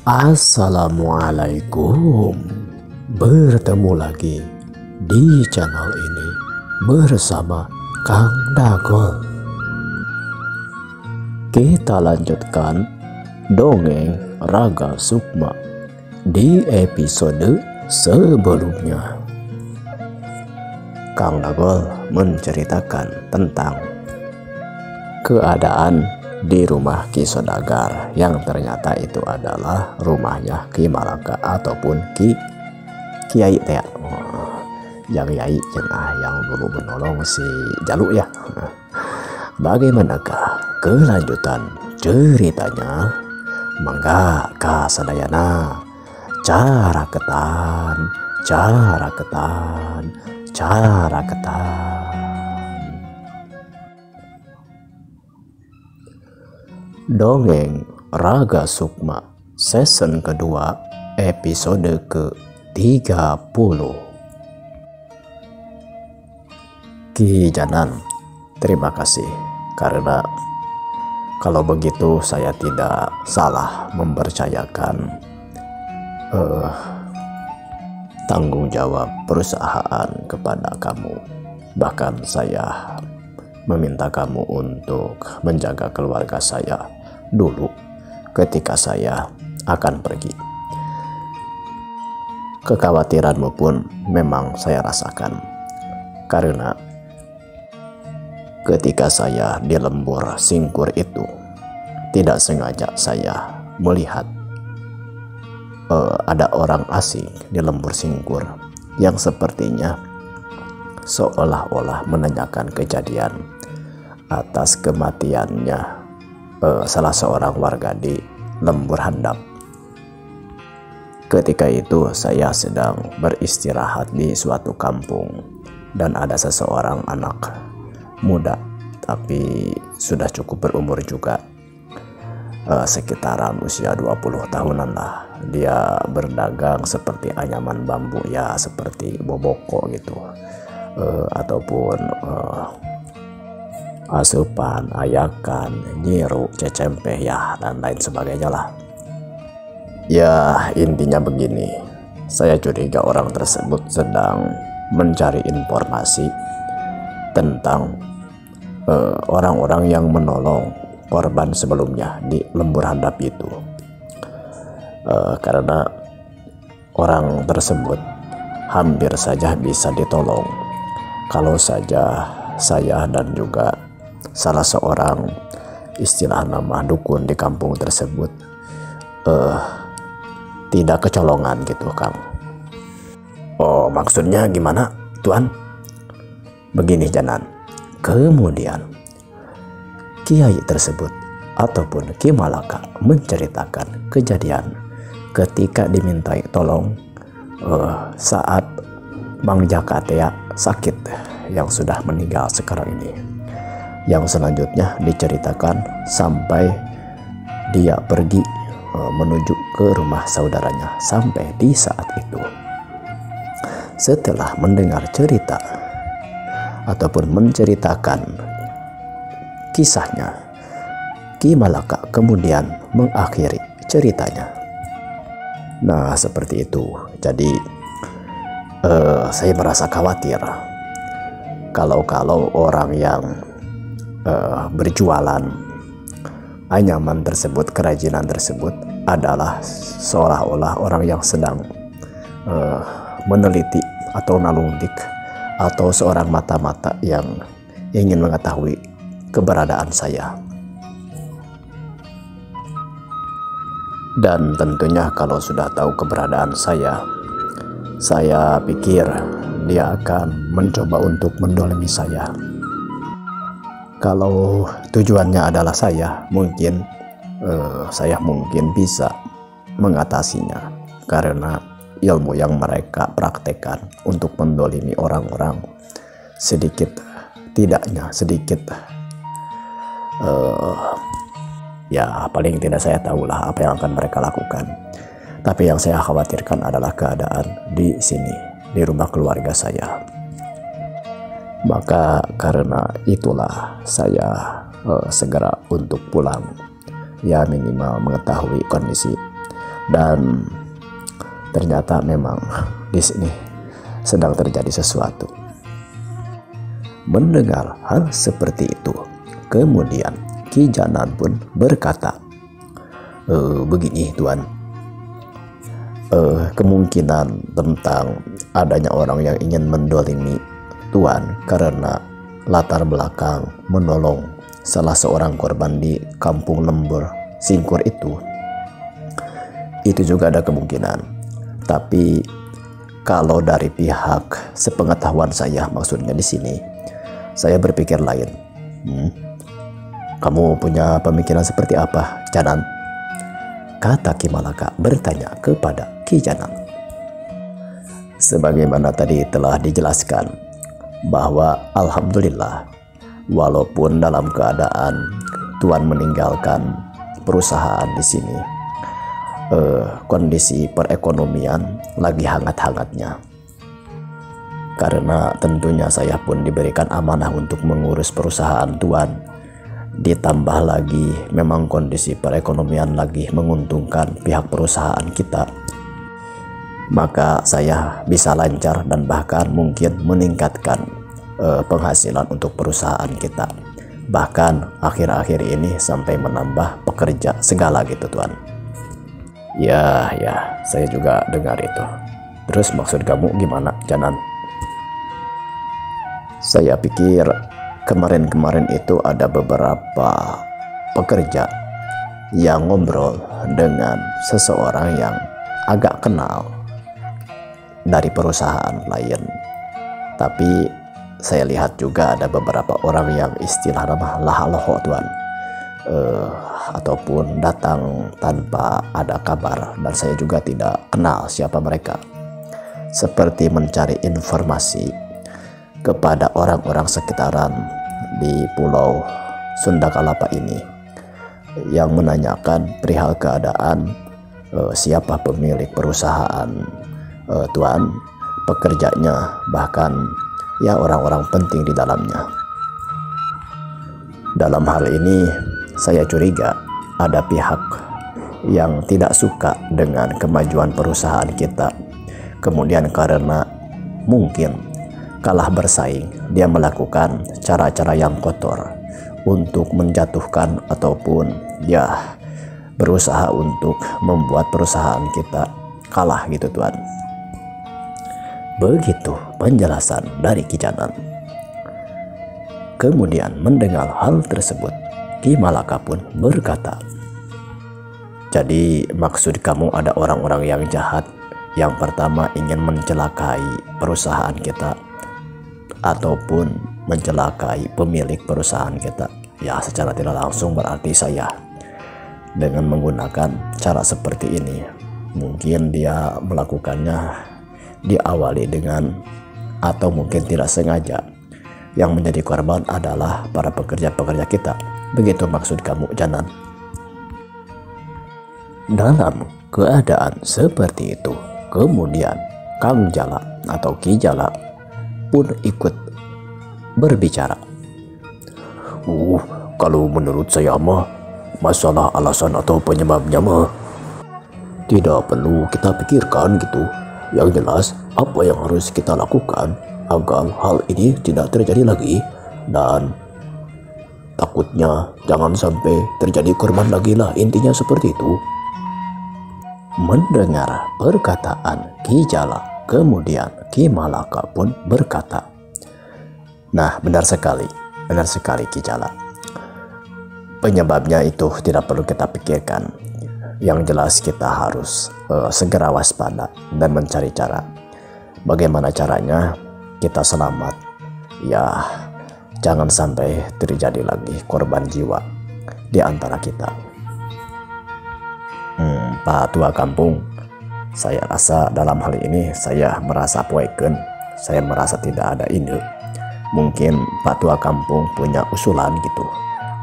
Assalamualaikum. Bertemu lagi di channel ini bersama Kang Dagol. Kita lanjutkan dongeng Raga Sukma di episode sebelumnya. Kang Dagol menceritakan tentang keadaan di rumah Ki Sodagar yang ternyata itu adalah rumahnya Ki Malaka ataupun Kiai Tea. Yang Yai yang dulu menolong si Jaluk ya. Bagaimanakah kelanjutan ceritanya? Mangga kasadayana caraketan. Dongeng Raga Sukma season kedua episode ke-30. Ki Janan, terima kasih karena kalau begitu saya tidak salah mempercayakan tanggung jawab perusahaan kepada kamu. Bahkan saya meminta kamu untuk menjaga keluarga saya dulu ketika saya akan pergi. Kekhawatiranmu pun memang saya rasakan karena ketika saya di lembur Singkur itu tidak sengaja saya melihat ada orang asing di lembur Singkur yang sepertinya seolah-olah menanyakan kejadian atas kematiannya salah seorang warga di lembur handap. Ketika itu saya sedang beristirahat di suatu kampung dan ada seseorang anak muda tapi sudah cukup berumur juga, sekitaran usia 20 tahunan lah. Dia berdagang seperti anyaman bambu ya, seperti boboko gitu, ataupun asupan, ayakan, nyiru, cecempeh ya dan lain sebagainya lah. Ya intinya begini, saya curiga orang tersebut sedang mencari informasi tentang orang-orang yang menolong korban sebelumnya di lembur handap itu. Karena orang tersebut hampir saja bisa ditolong kalau saja saya dan juga salah seorang istilah nama dukun di kampung tersebut tidak kecolongan gitu, Kang. Oh, maksudnya gimana, Tuan? Begini, Janan. Kemudian Kiai tersebut ataupun Ki Malaka menceritakan kejadian ketika dimintai tolong saat Mang Jakatea sakit yang sudah meninggal sekarang ini. Yang selanjutnya diceritakan sampai dia pergi menuju ke rumah saudaranya. Sampai di saat itu, setelah mendengar cerita ataupun menceritakan kisahnya, Ki Malaka kemudian mengakhiri ceritanya. Nah seperti itu. Jadi saya merasa khawatir kalau orang yang berjualan anyaman tersebut, kerajinan tersebut adalah seolah-olah orang yang sedang meneliti atau nalungdik, atau seorang mata-mata yang ingin mengetahui keberadaan saya. Dan tentunya kalau sudah tahu keberadaan saya pikir dia akan mencoba untuk mendolimi saya. Kalau tujuannya adalah saya mungkin bisa mengatasinya, karena ilmu yang mereka praktekkan untuk mendolimi orang-orang sedikit ya paling tidak saya tahulah apa yang akan mereka lakukan. Tapi yang saya khawatirkan adalah keadaan di sini, di rumah keluarga saya. Maka karena itulah saya segera untuk pulang. Ya minimal mengetahui kondisi Dan ternyata memang di sini sedang terjadi sesuatu. Mendengar hal seperti itu, kemudian Ki Janan pun berkata, begini Tuan, kemungkinan tentang adanya orang yang ingin mendolimi Tuan karena latar belakang menolong salah seorang korban di Kampung Lembur Singkur itu juga ada kemungkinan. Tapi kalau dari pihak sepengetahuan saya, maksudnya di sini, saya berpikir lain. Kamu punya pemikiran seperti apa, Janan? Kata Ki Malaka bertanya kepada Ki Janan. Sebagaimana tadi telah dijelaskan, bahwa alhamdulillah, walaupun dalam keadaan Tuan meninggalkan perusahaan di sini, kondisi perekonomian lagi hangat-hangatnya. Karena tentunya saya pun diberikan amanah untuk mengurus perusahaan Tuan. Ditambah lagi memang kondisi perekonomian lagi menguntungkan pihak perusahaan kita. Maka saya bisa lancar dan bahkan mungkin meningkatkan penghasilan untuk perusahaan kita. Bahkan akhir-akhir ini sampai menambah pekerja segala gitu Tuan. Ya, saya juga dengar itu. Terus maksud kamu gimana, Janan? Saya pikir kemarin-kemarin itu ada beberapa pekerja yang ngobrol dengan seseorang yang agak kenal dari perusahaan lain. Tapi saya lihat juga ada beberapa orang yang istilah nama lahaloho Tuan, ataupun datang tanpa ada kabar, dan saya juga tidak kenal siapa mereka. Seperti mencari informasi kepada orang-orang sekitaran di Pulau Sunda Kelapa ini, yang menanyakan perihal keadaan siapa pemilik perusahaan Tuan, pekerjanya, bahkan ya orang-orang penting di dalamnya. Dalam hal ini saya curiga ada pihak yang tidak suka dengan kemajuan perusahaan kita. Kemudian karena mungkin kalah bersaing, dia melakukan cara-cara yang kotor untuk menjatuhkan ataupun ya berusaha untuk membuat perusahaan kita kalah gitu Tuan. Begitu penjelasan dari Ki Janan. Kemudian mendengar hal tersebut, Ki Malaka pun berkata, jadi maksud kamu ada orang-orang yang jahat yang pertama ingin mencelakai perusahaan kita ataupun mencelakai pemilik perusahaan kita. Ya, secara tidak langsung berarti saya dengan menggunakan cara seperti ini. Mungkin dia melakukannya diawali dengan atau mungkin tidak sengaja. Yang menjadi korban adalah para pekerja-pekerja kita. Begitu maksud kamu, Janan? Dalam keadaan seperti itu, kemudian Kang Jala atau Ki Jala pun ikut berbicara. Kalau menurut saya mah, masalah alasan atau penyebabnya mah tidak perlu kita pikirkan gitu. Yang jelas, apa yang harus kita lakukan agar hal ini tidak terjadi lagi, dan takutnya jangan sampai terjadi korban lagi lah, intinya seperti itu. Mendengar perkataan Ki Jala, kemudian Ki Malaka pun berkata, nah benar sekali Ki Jala. Penyebabnya itu tidak perlu kita pikirkan. Yang jelas kita harus segera waspada dan mencari cara. Bagaimana caranya kita selamat? Ya, jangan sampai terjadi lagi korban jiwa di antara kita. Pak Tua Kampung, saya rasa dalam hal ini saya merasa poeken. Saya merasa tidak ada ide. Mungkin Pak Tua Kampung punya usulan gitu,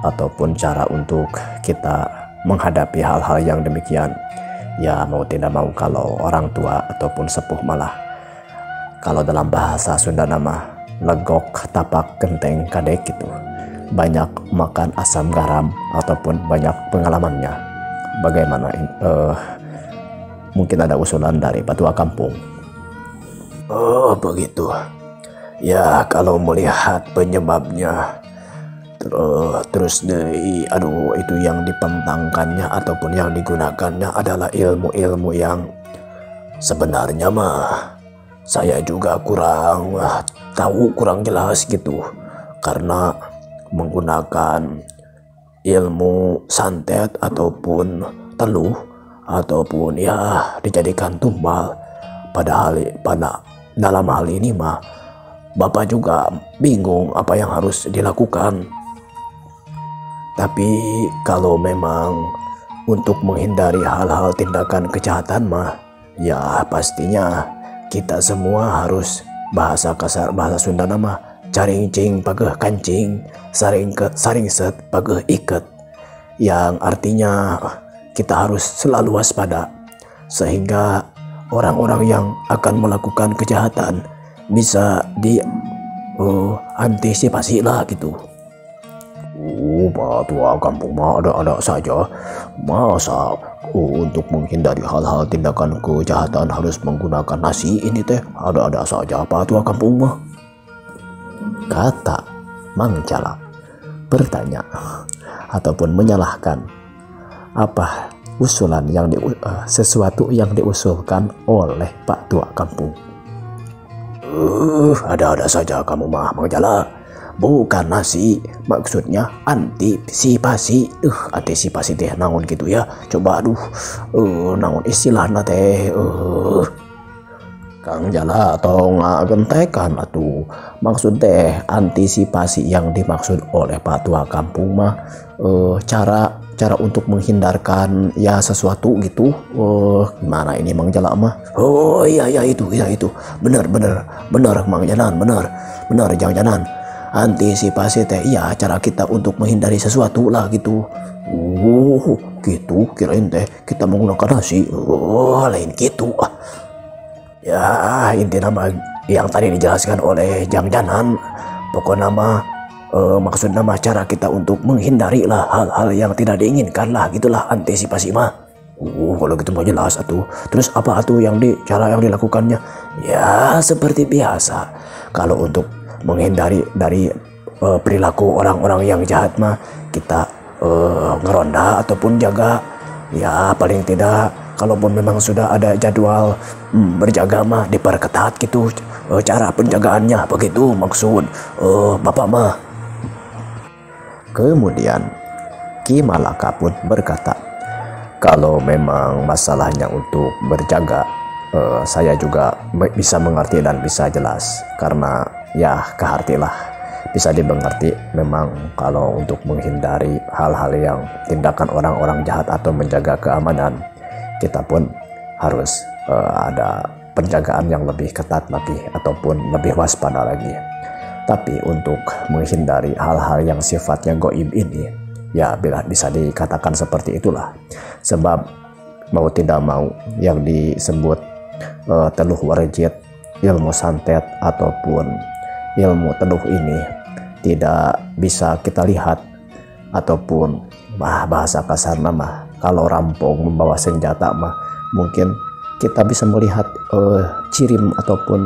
ataupun cara untuk kita menghadapi hal-hal yang demikian. Ya mau tidak mau, kalau orang tua ataupun sepuh malah, kalau dalam bahasa Sunda nama legok tapak genteng kadek gitu, banyak makan asam garam ataupun banyak pengalamannya. Bagaimana mungkin ada usulan dari Patua Kampung. Oh begitu. Ya kalau melihat penyebabnya terus itu yang dipentangkannya ataupun yang digunakannya adalah ilmu-ilmu yang sebenarnya mah saya juga kurang tahu, kurang jelas gitu, karena menggunakan ilmu santet ataupun teluh ataupun ya dijadikan tumbal pada dalam hal ini mah Bapak juga bingung apa yang harus dilakukan. Tapi kalau memang untuk menghindari hal-hal tindakan kejahatan mah ya pastinya kita semua harus, bahasa kasar bahasa Sunda nama caring cing pageh kancing, saring set pageh iket, yang artinya kita harus selalu waspada sehingga orang-orang yang akan melakukan kejahatan bisa antisipasi lah gitu. Patua Kampung mah ada saja. Masa untuk menghindari hal-hal tindakan kejahatan harus menggunakan nasi ini teh? Ada saja Patua Kampung mah, kata Mang Jalak bertanya ataupun menyalahkan apa usulan yang sesuatu yang diusulkan oleh Pak Tua Kampung. Ada saja kamu mah Mang Jalak. Bukan nasi, maksudnya antisipasi. Antisipasi teh naon gitu ya. Coba naon istilahna teh. Kang Jala tong gentekan atuh. Maksud teh antisipasi yang dimaksud oleh Pak Tua Kampung mah cara untuk menghindarkan ya sesuatu gitu. Gimana ini Mang Jala mah? Oh iya itu. Benar Mang Jalan, benar jangan. Antisipasi teh ya cara kita untuk menghindari sesuatu lah gitu. Gitu kirain teh kita menggunakan nasi. Lain gitu. Ya intinya yang tadi dijelaskan oleh Jang Janan, pokoknya maksud nama cara kita untuk menghindari lah hal-hal yang tidak diinginkan lah gitulah antisipasi mah. Kalau gitu mau jelas atuh. Terus apa atuh cara yang dilakukannya? Ya seperti biasa. Kalau untuk menghindari dari perilaku orang-orang yang jahat mah kita ngeronda ataupun jaga. Ya paling tidak kalaupun memang sudah ada jadwal berjaga mah diperketat gitu cara penjagaannya, begitu maksud Bapak mah. Kemudian Ki Malaka pun berkata, kalau memang masalahnya untuk berjaga, saya juga bisa mengerti dan bisa jelas, karena ya kehartilah bisa dimengerti. Memang kalau untuk menghindari hal-hal yang tindakan orang-orang jahat atau menjaga keamanan, kita pun harus ada penjagaan yang lebih ketat lagi ataupun lebih waspada lagi. Tapi untuk menghindari hal-hal yang sifatnya goib ini, ya bila bisa dikatakan seperti itulah. Sebab mau tidak mau yang disebut teluh warjit, ilmu santet ataupun ilmu teluh ini tidak bisa kita lihat ataupun bahasa kasar mah kalau rampung membawa senjata mah mungkin kita bisa melihat cirim ataupun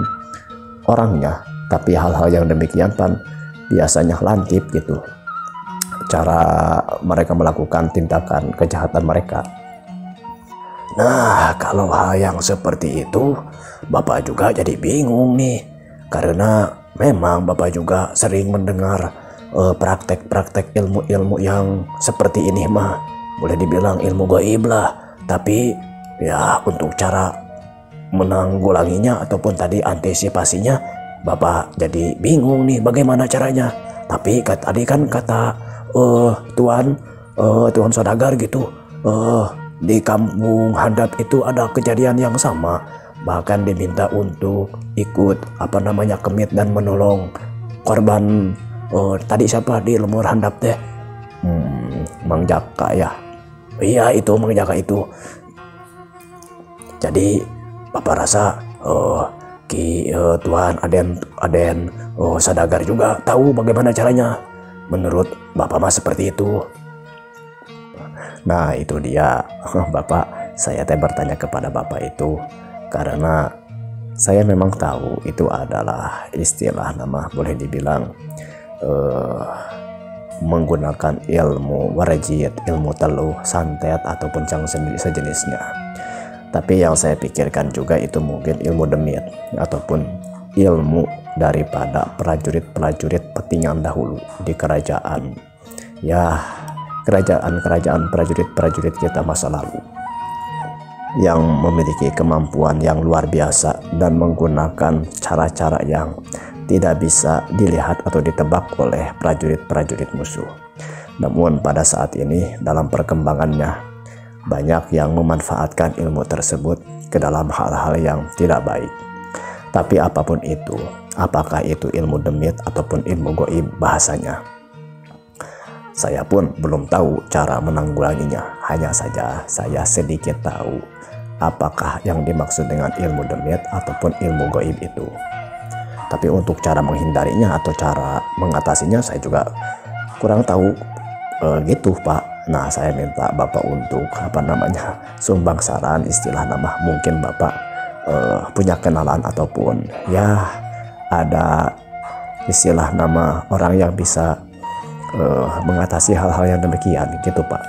orangnya, tapi hal-hal yang demikian kan biasanya lantip gitu cara mereka melakukan tindakan kejahatan mereka. Nah kalau hal yang seperti itu Bapak juga jadi bingung nih, karena memang Bapak juga sering mendengar praktek-praktek ilmu-ilmu yang seperti ini mah boleh dibilang ilmu gaib lah. Tapi ya untuk cara menanggulanginya ataupun tadi antisipasinya Bapak jadi bingung nih bagaimana caranya. Tapi tadi kan kata Tuan Saudagar gitu, di kampung handap itu ada kejadian yang sama. Bahkan diminta untuk ikut kemit dan menolong korban tadi siapa di Lemur Handap teh? Mang Jaka ya. Iya itu Mang Jaka itu. Jadi Bapak rasa Tuan Aden Saudagar juga tahu bagaimana caranya. Menurut Bapak mah seperti itu. Nah itu dia Bapak Saya bertanya kepada bapak itu karena saya memang tahu itu adalah istilah nama boleh dibilang menggunakan ilmu warajid, ilmu teluh, santet ataupun yang sejenisnya. Tapi yang saya pikirkan juga itu mungkin ilmu demit ataupun ilmu daripada prajurit-prajurit petingan dahulu di kerajaan. Ya, kerajaan prajurit-prajurit kita masa lalu yang memiliki kemampuan yang luar biasa dan menggunakan cara-cara yang tidak bisa dilihat atau ditebak oleh prajurit-prajurit musuh. Namun pada saat ini dalam perkembangannya banyak yang memanfaatkan ilmu tersebut ke dalam hal-hal yang tidak baik. Tapi apapun itu, apakah itu ilmu demit ataupun ilmu goib bahasanya, saya pun belum tahu cara menanggulanginya. Hanya saja saya sedikit tahu apakah yang dimaksud dengan ilmu demit ataupun ilmu goib itu. Tapi untuk cara menghindarinya atau cara mengatasinya saya juga kurang tahu gitu Pak. Nah, saya minta Bapak untuk sumbang saran istilah nama. Mungkin Bapak punya kenalan ataupun ya ada istilah nama orang yang bisa mengatasi hal-hal yang demikian gitu Pak.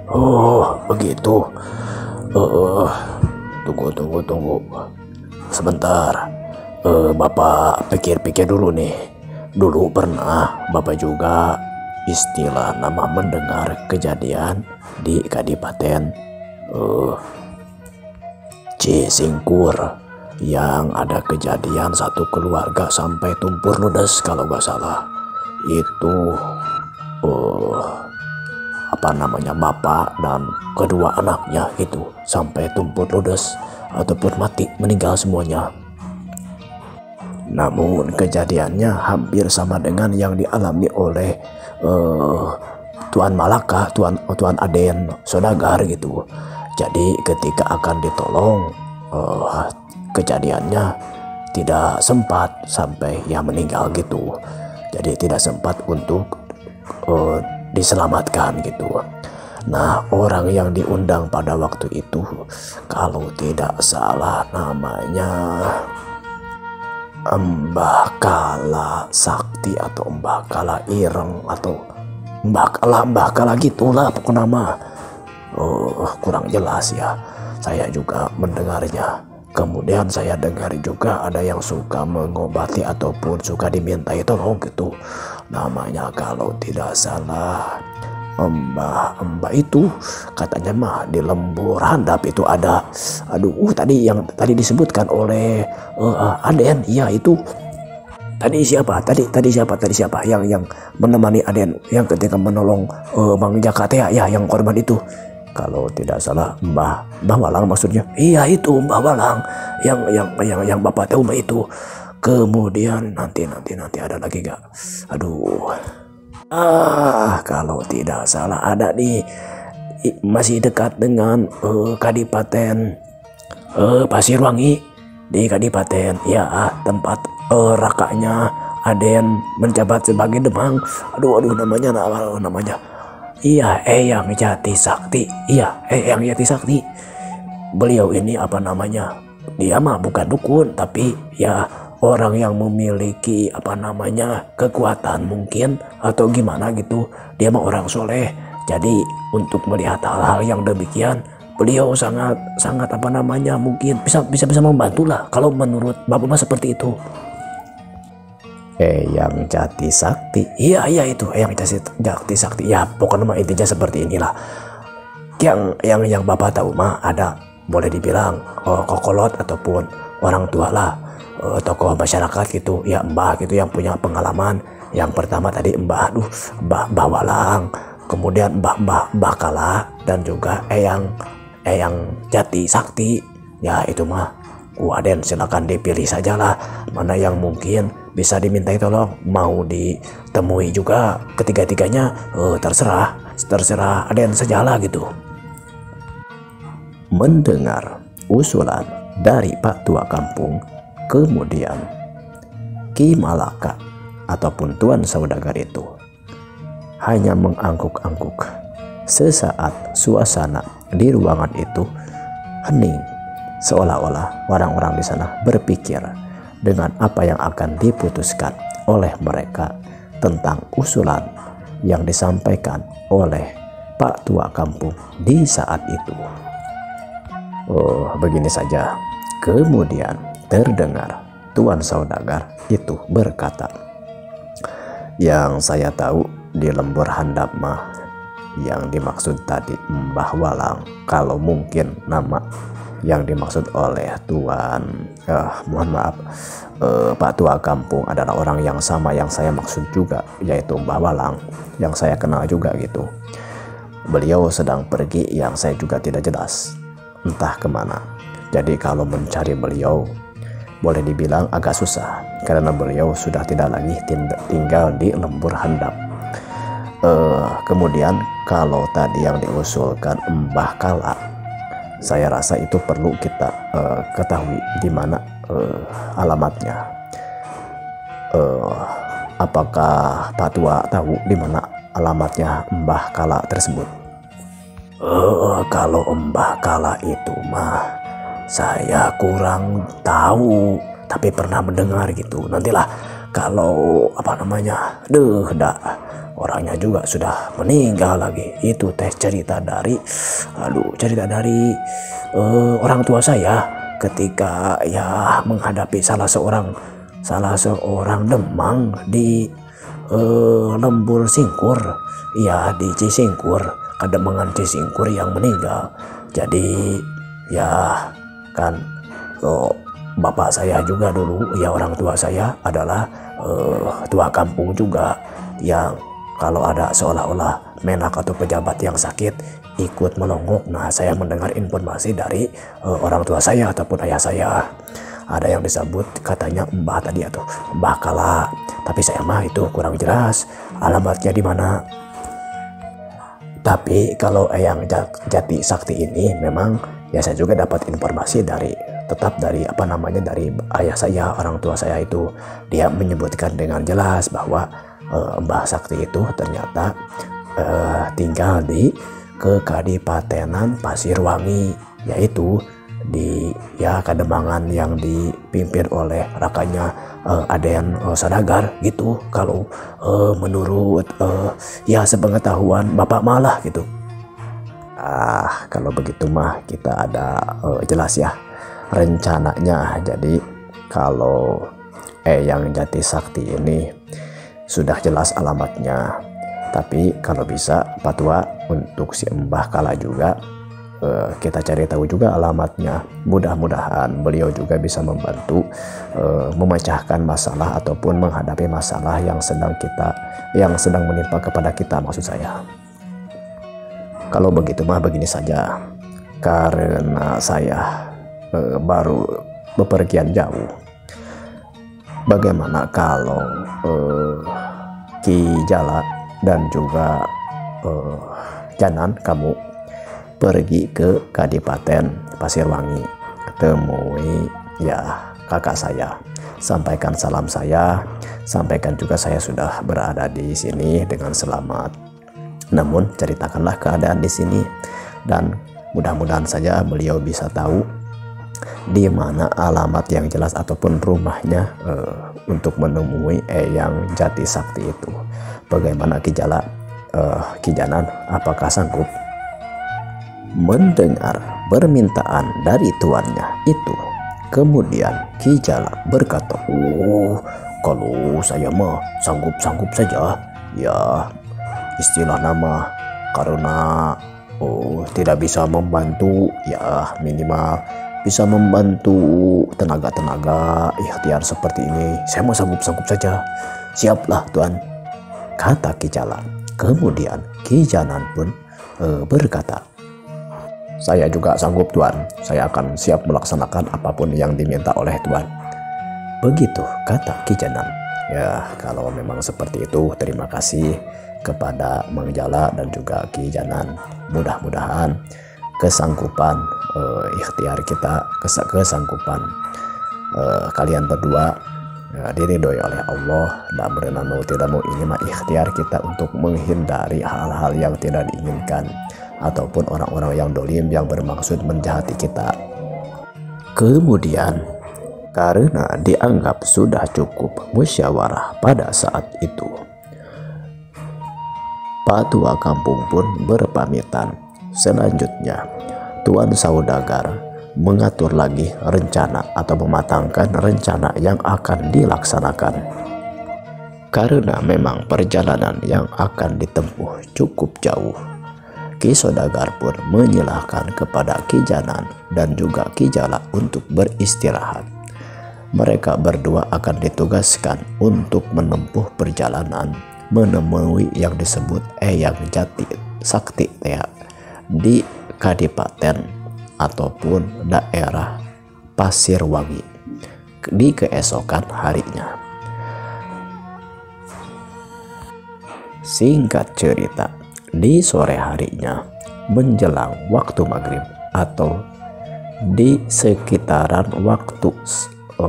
Oh begitu. Tunggu sebentar. Bapak pikir-pikir dulu nih. Dulu pernah Bapak juga istilah nama mendengar kejadian di Kadipaten Cisingkur yang ada kejadian satu keluarga sampai tumpur ludes kalau nggak salah. Itu bapak dan kedua anaknya itu sampai tumpur ludes ataupun mati, meninggal semuanya. Namun kejadiannya hampir sama dengan yang dialami oleh Tuan Malaka, Tuan Aden Sodagar gitu. Jadi ketika akan ditolong, kejadiannya tidak sempat sampai ya meninggal gitu. Jadi tidak sempat untuk diselamatkan gitu. Nah, orang yang diundang pada waktu itu kalau tidak salah namanya Mbah Kala Sakti atau Mbah Kala Ireng atau Mbah Kala gitulah pokoknya nama. Kurang jelas ya. Saya juga mendengarnya. Kemudian saya dengar juga ada yang suka mengobati ataupun suka dimintai tolong gitu. Namanya kalau tidak salah Mbah itu katanya mah di Lembur Handap itu ada. Tadi disebutkan oleh Aden. Iya itu. Tadi siapa yang menemani Aden yang ketika menolong Bang Jaka ya yang korban itu. Kalau tidak salah Mbah Walang maksudnya. Iya itu Mbah Walang yang Bapak tahu mah itu. Kemudian nanti ada lagi gak? Kalau tidak salah ada masih dekat dengan Kadipaten Pasirwangi di Kadipaten ya tempat rakanya Aden menjabat sebagai Demang. Namanya iya Eyang Jati Sakti. Iya Eyang Jati Sakti. Beliau ini dia mah bukan dukun tapi ya orang yang memiliki kekuatan mungkin atau gimana gitu. Dia mah orang soleh. Jadi untuk melihat hal-hal yang demikian beliau sangat mungkin bisa membantu lah kalau menurut Bapak mah seperti itu. Eyang Jati Sakti. Iya itu Eyang Jati Sakti. Ya pokoknya mah intinya seperti inilah. Yang Bapak tahu mah ada boleh dibilang kokolot ataupun orang tua lah. Tokoh masyarakat gitu ya Mbah gitu yang punya pengalaman. Yang pertama tadi Mbah Walang, kemudian Mbah Kala dan juga Eyang Jati Sakti. Ya itu mah Aden silakan dipilih sajalah mana yang mungkin bisa dimintai tolong, mau ditemui juga ketiga-tiganya terserah Aden sajalah gitu. Mendengar usulan dari Pak Tua Kampung, kemudian Ki Malaka ataupun Tuan Saudagar itu hanya mengangguk-angguk Sesaat suasana di ruangan itu hening, seolah-olah orang-orang di sana berpikir dengan apa yang akan diputuskan oleh mereka tentang usulan yang disampaikan oleh Pak Tua Kampung di saat itu. Oh, begini saja. Kemudian terdengar Tuan Saudagar itu berkata, "Yang saya tahu di lembur handap mah, yang dimaksud tadi Mbah Walang, kalau mungkin nama yang dimaksud oleh Tuan mohon maaf Pak Tua Kampung adalah orang yang sama yang saya maksud juga, yaitu Mbah Walang, yang saya kenal juga gitu. Beliau sedang pergi yang saya juga tidak jelas entah kemana. Jadi kalau mencari beliau boleh dibilang agak susah karena beliau sudah tidak lagi tinggal di lembur handap. Kemudian kalau tadi yang diusulkan Mbah Kala, saya rasa itu perlu kita ketahui di mana alamatnya. Apakah Pak Tua tahu di mana alamatnya Mbah Kala tersebut?" Kalau Mbah Kala itu mah saya kurang tahu, tapi pernah mendengar gitu. Nantilah kalau orangnya juga sudah meninggal lagi. Itu teh cerita dari orang tua saya ketika ya menghadapi salah seorang demang di lembur Singkur, ya di Cisingkur, kademangan Cisingkur yang meninggal. Jadi ya kan bapak saya juga dulu, ya orang tua saya adalah tua kampung juga, yang kalau ada seolah-olah menak atau pejabat yang sakit ikut melonggok. Nah, saya mendengar informasi dari orang tua saya ataupun ayah saya. Ada yang disebut katanya Mbah tadi atau Mbah Kala, tapi saya mah itu kurang jelas alamatnya di mana. Tapi kalau yang Jati Sakti ini memang ya saya juga dapat informasi dari dari ayah saya, orang tua saya itu. Dia menyebutkan dengan jelas bahwa Mbah Sakti itu ternyata tinggal di Kadipatenan Pasirwangi, yaitu di Kademangan yang dipimpin oleh rakanya Aden Saudagar gitu. Kalau menurut sepengetahuan bapak malah gitu. Kalau begitu mah kita ada jelas ya rencananya. Jadi kalau yang Jati Sakti ini sudah jelas alamatnya, tapi kalau bisa Pak Tua untuk si Mbah Kala juga kita cari tahu juga alamatnya. Mudah-mudahan beliau juga bisa membantu memecahkan masalah ataupun menghadapi masalah yang sedang menimpa kepada kita, maksud saya. Kalau begitu mah begini saja, karena saya baru bepergian jauh. Bagaimana kalau Ki Jala dan juga Janan kamu pergi ke Kadipaten Pasirwangi, temui kakak saya, sampaikan salam saya, sampaikan juga saya sudah berada di sini dengan selamat. Namun ceritakanlah keadaan di sini dan mudah-mudahan saja beliau bisa tahu di mana alamat yang jelas ataupun rumahnya untuk menemui yang Jati Sakti itu. Bagaimana Ki Jala, Ki Janan, apakah sanggup? Mendengar permintaan dari tuannya itu, kemudian Ki Jala berkata, Kalau saya mah sanggup-sanggup saja. Ya, istilah nama karena tidak bisa membantu, ya minimal bisa membantu tenaga-tenaga ikhtiar seperti ini. Saya mau sanggup-sanggup saja. Siaplah Tuan, kata Ki Jala. Kemudian Ki Janan pun berkata, saya juga sanggup Tuan. Saya akan siap melaksanakan apapun yang diminta oleh Tuan. Begitu kata Ki Janan. Ya, kalau memang seperti itu, terima kasih kepada Mang Jala dan juga Ki Janan. Mudah-mudahan kesanggupan ikhtiar kita, kesanggupan kalian berdua diridhoi oleh Allah, dan berenang mau tidak mau ini mah ikhtiar kita untuk menghindari hal-hal yang tidak diinginkan ataupun orang-orang yang dolim yang bermaksud menjahati kita. Kemudian karena dianggap sudah cukup musyawarah pada saat itu, Pak Tua Kampung pun berpamitan. Selanjutnya Tuan Saudagar mengatur lagi rencana atau mematangkan rencana yang akan dilaksanakan. Karena memang perjalanan yang akan ditempuh cukup jauh, Ki Saudagar pun menyilahkan kepada Ki Janan dan juga Ki Jala untuk beristirahat. Mereka berdua akan ditugaskan untuk menempuh perjalanan menemui yang disebut Eyang Jati Sakti di Kadipaten ataupun daerah Pasirwangi di keesokan harinya. Singkat cerita, di sore harinya menjelang waktu maghrib atau di sekitaran waktu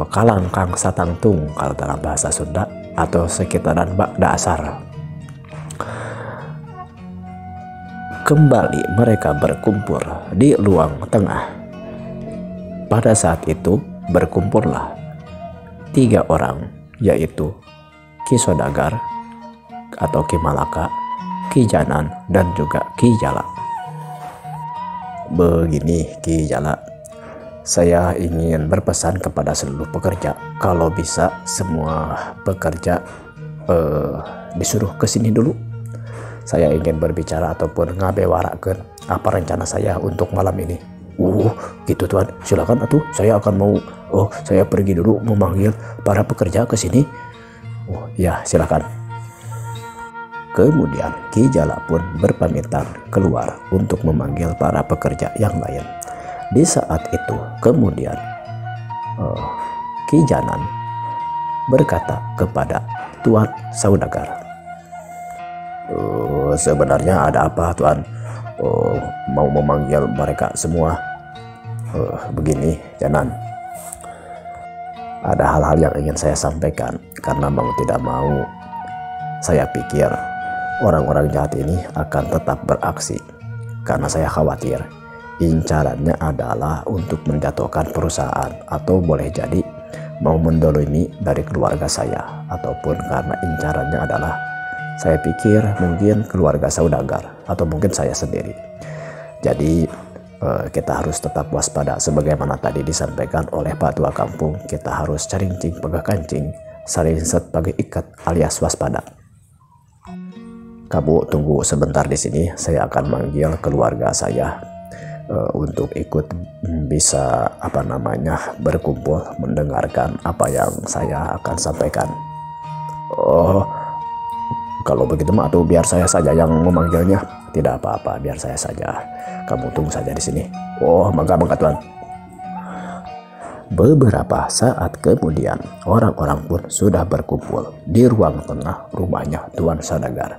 kalangkang satangtung kalau dalam bahasa Sunda, atau sekitaran ba'da asar, kembali mereka berkumpul di ruang tengah. Pada saat itu berkumpullah 3 orang, yaitu Ki Saudagar atau Ki Malaka, Ki Janan, dan juga Ki Jala. Begini Ki Jala, saya ingin berpesan kepada seluruh pekerja, kalau bisa semua pekerja disuruh ke sini dulu. Saya ingin berbicara ataupun ngabewarakeun apa rencana saya untuk malam ini. Gitu Tuan, silakan atuh, saya akan mau, saya pergi dulu memanggil para pekerja ke sini. Ya silakan. Kemudian Ki Jala pun berpamitan keluar untuk memanggil para pekerja yang lain. Di saat itu kemudian Ki Janan berkata kepada Tuan Saudagar, sebenarnya ada apa Tuan? Mau memanggil mereka semua. Begini Janan, ada hal-hal yang ingin saya sampaikan, karena mau tidak mau saya pikir orang-orang jahat ini akan tetap beraksi, karena saya khawatir incarannya adalah untuk menjatuhkan perusahaan, atau boleh jadi mau mendolimi dari keluarga saya, ataupun karena incarannya adalah saya pikir mungkin keluarga Saudagar atau mungkin saya sendiri. Jadi kita harus tetap waspada sebagaimana tadi disampaikan oleh Pak Tua Kampung. Kita harus carincing pegah kancing, saling set pakai ikat alias waspada. Kamu tunggu sebentar di sini, saya akan manggil keluarga saya untuk ikut bisa berkumpul mendengarkan apa yang saya akan sampaikan. Kalau begitu mah tuh biar saya saja yang memanggilnya. Tidak apa-apa, biar saya saja. Kamu tunggu saja di sini. Mangga Tuan. Beberapa saat kemudian orang-orang pun sudah berkumpul di ruang tengah rumahnya Tuan Saudagar.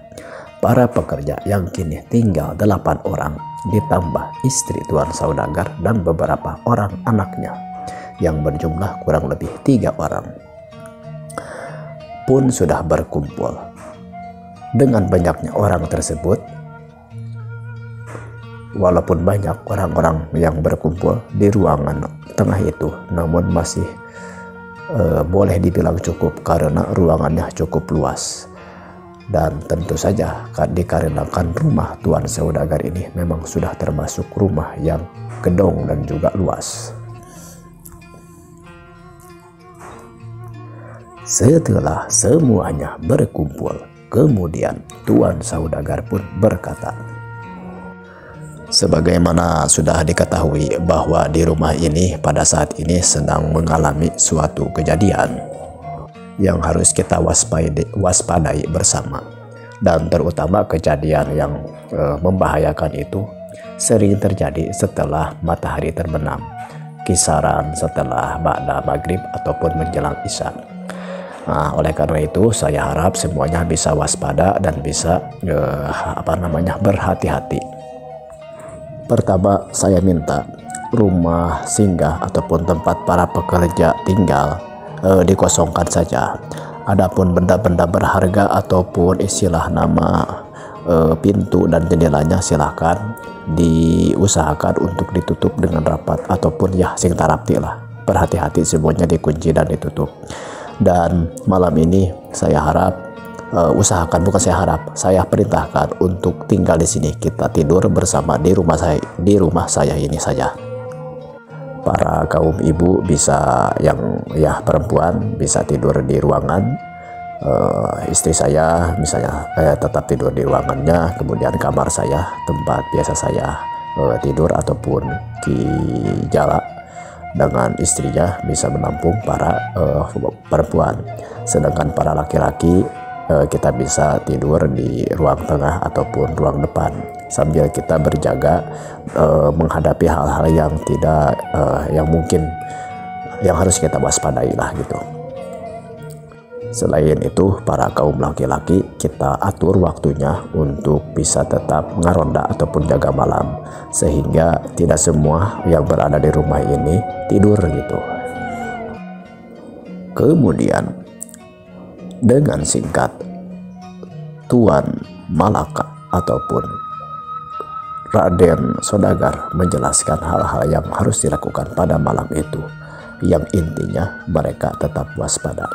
Para pekerja yang kini tinggal 8 orang ditambah istri Tuan Saudagar dan beberapa orang anaknya yang berjumlah kurang lebih 3 orang pun sudah berkumpul. Dengan banyaknya orang tersebut, walaupun banyak orang-orang yang berkumpul di ruangan tengah itu, namun masih boleh dibilang cukup karena ruangannya cukup luas. Dan tentu saja dikarenakan rumah Tuan Saudagar ini memang sudah termasuk rumah yang gedong dan juga luas. Setelah semuanya berkumpul, kemudian Tuan Saudagar pun berkata, sebagaimana sudah diketahui bahwa di rumah ini pada saat ini sedang mengalami suatu kejadian yang harus kita waspadai bersama, dan terutama kejadian yang membahayakan itu sering terjadi setelah matahari terbenam, kisaran setelah ba'da maghrib ataupun menjelang isya. Nah, oleh karena itu saya harap semuanya bisa waspada dan bisa berhati-hati. Pertama, saya minta rumah singgah ataupun tempat para pekerja tinggal dikosongkan saja. Adapun benda-benda berharga ataupun istilah nama pintu dan jendelanya silahkan diusahakan untuk ditutup dengan rapat ataupun ya sing tarapti lah. Berhati-hati semuanya dikunci dan ditutup. Dan malam ini saya harap usahakan, bukan saya harap, saya perintahkan untuk tinggal di sini. Kita tidur bersama di rumah saya ini saja. Para kaum ibu bisa, yang ya perempuan bisa tidur di ruangan, istri saya misalnya tetap tidur di ruangannya, kemudian kamar saya tempat biasa saya tidur ataupun kijala dengan istrinya bisa menampung para perempuan. Sedangkan para laki-laki kita bisa tidur di ruang tengah ataupun ruang depan sambil kita berjaga menghadapi hal-hal yang tidak yang mungkin yang harus kita waspadai lah gitu. Selain itu, para kaum laki-laki kita atur waktunya untuk bisa tetap ngaronda ataupun jaga malam sehingga tidak semua yang berada di rumah ini tidur gitu. Kemudian dengan singkat, Tuan Malaka ataupun Raden Sodagar menjelaskan hal-hal yang harus dilakukan pada malam itu, yang intinya mereka tetap waspada.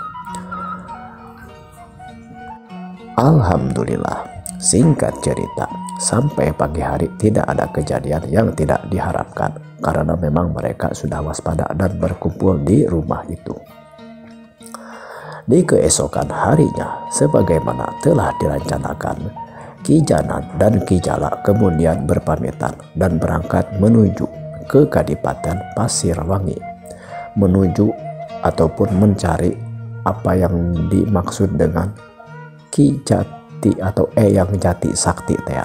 Alhamdulillah, singkat cerita, sampai pagi hari tidak ada kejadian yang tidak diharapkan karena memang mereka sudah waspada dan berkumpul di rumah itu. Di keesokan harinya, sebagaimana telah direncanakan, Ki Janan dan Ki Jala kemudian berpamitan dan berangkat menuju ke Kadipaten Pasirwangi, menuju ataupun mencari apa yang dimaksud dengan Ki Jati atau yang Jati Sakti teh.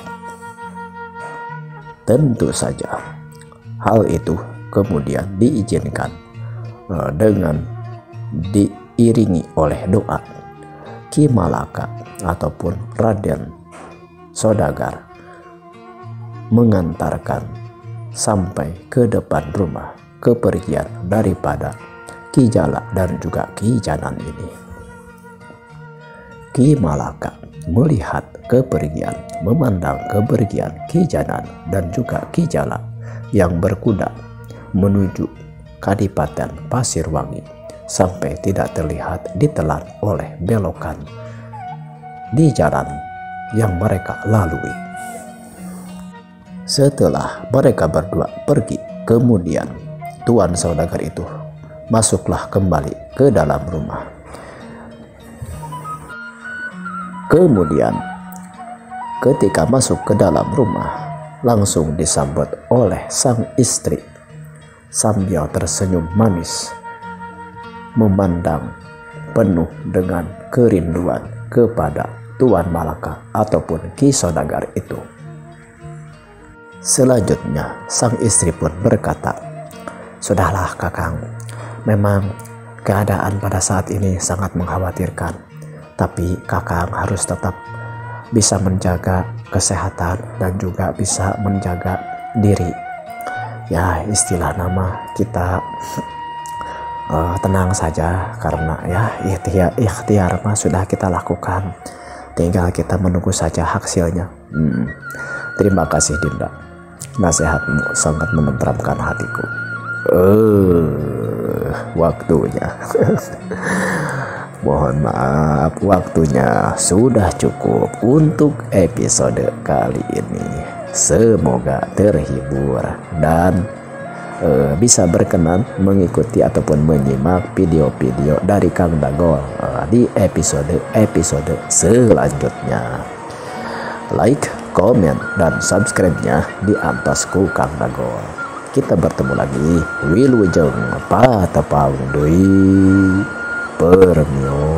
Tentu saja hal itu kemudian diizinkan dengan diiringi oleh doa. Ki Malaka ataupun Raden Sodagar mengantarkan sampai ke depan rumah kepergian daripada Ki Jala dan juga Ki Janan ini. Ki Malaka melihat kepergian, memandang kepergian Ki Janan dan juga Ki Jala yang berkuda menuju Kadipaten Pasirwangi sampai tidak terlihat ditelan oleh belokan di jalan yang mereka lalui. Setelah mereka berdua pergi, kemudian Tuan Saudagar itu masuklah kembali ke dalam rumah. Kemudian ketika masuk ke dalam rumah, langsung disambut oleh sang istri sambil tersenyum manis, memandang penuh dengan kerinduan kepada Tuan Malaka ataupun Ki Saudagar itu. Selanjutnya sang istri pun berkata, "Sudahlah Kakang, memang keadaan pada saat ini sangat mengkhawatirkan, tapi Kakang harus tetap bisa menjaga kesehatan dan juga bisa menjaga diri. Ya, istilah nama kita tenang saja karena ya ikhtiar mah sudah kita lakukan. Tinggal kita menunggu saja hasilnya." Terima kasih Dinda, nasihatmu sangat menenteramkan hatiku. Waktunya mohon maaf, waktunya sudah cukup untuk episode kali ini. Semoga terhibur dan bisa berkenan mengikuti ataupun menyimak video-video dari Kang Dagol di episode selanjutnya. Like, komen, dan subscribe-nya di atasku Kang Dagol. Kita bertemu lagi. Wilujeng patepang deui permio.